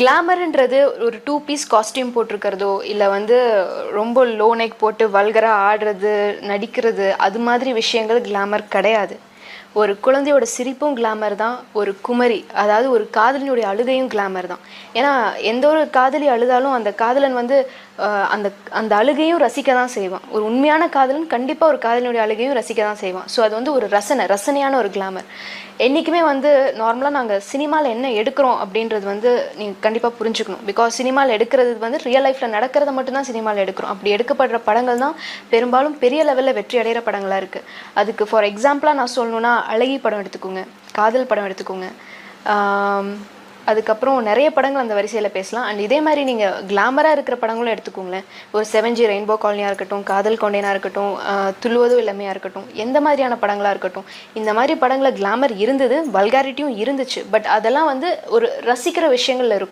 கிளாமர்ன்றது ஒரு 2 piece costume போட்டிருக்கிறதோ, இல்லை வந்து ரொம்ப லோ நெக் போட்டு வல்கராக ஆடுறது, நடிக்கிறது, அது மாதிரி விஷயங்கள் கிளாமர் கிடையாது. ஒரு குழந்தையோட சிரிப்பும் கிளாமர் தான். ஒரு குமரி, அதாவது ஒரு காதலினுடைய அழுகையும் கிளாமர் தான். ஏன்னா எந்த ஒரு காதலி அழுதாலும் அந்த காதலன் வந்து அந்த அந்த அழுகையும் ரசிக்க தான் செய்வான். ஒரு உண்மையான காதலன் கண்டிப்பாக ஒரு காதலினுடைய அழுகையும் ரசிக்க தான் செய்வான். ஸோ அது வந்து ஒரு ரசனையான ஒரு கிளாமர். என்றைக்குமே வந்து நார்மலாக நாங்கள் சினிமாவில் என்ன எடுக்கிறோம் அப்படின்றது வந்து நீங்கள் கண்டிப்பாக புரிஞ்சுக்கணும். பிகாஸ் சினிமாவில் எடுக்கிறது வந்து ரியல் லைஃப்பில் நடக்கிறத மட்டும்தான் சினிமாவில் எடுக்கிறோம். அப்படி எடுக்கப்படுற படங்கள் தான் பெரும்பாலும் பெரிய லெவலில் வெற்றி அடைகிற படங்களாக இருக்குது. அதுக்கு ஃபார் எக்ஸாம்பிளாக நான் சொல்லணுன்னா அழகி படம் எடுத்துக்கோங்க, காதல் படம் எடுத்துக்கோங்க, அதுக்கப்புறம் நிறைய படங்கள் அந்த வரிசையில் பேசலாம். அண்ட் இதே மாதிரி நீங்கள் கிளாமராக இருக்கிற படங்களும் எடுத்துக்கோங்களேன். ஒரு 7G ரெயின்போ காலனியாக இருக்கட்டும், காதல் கொண்டேனாக இருக்கட்டும், துள்ளுவதோ இளமையாக இருக்கட்டும், எந்த மாதிரியான படங்களாக இருக்கட்டும், இந்த மாதிரி படங்களில் கிளாமர் இருந்தது, வல்காரிட்டியும் இருந்துச்சு. பட் அதெல்லாம் வந்து ஒரு ரசிக்கிற விஷயங்கள்ல இருக்கும்.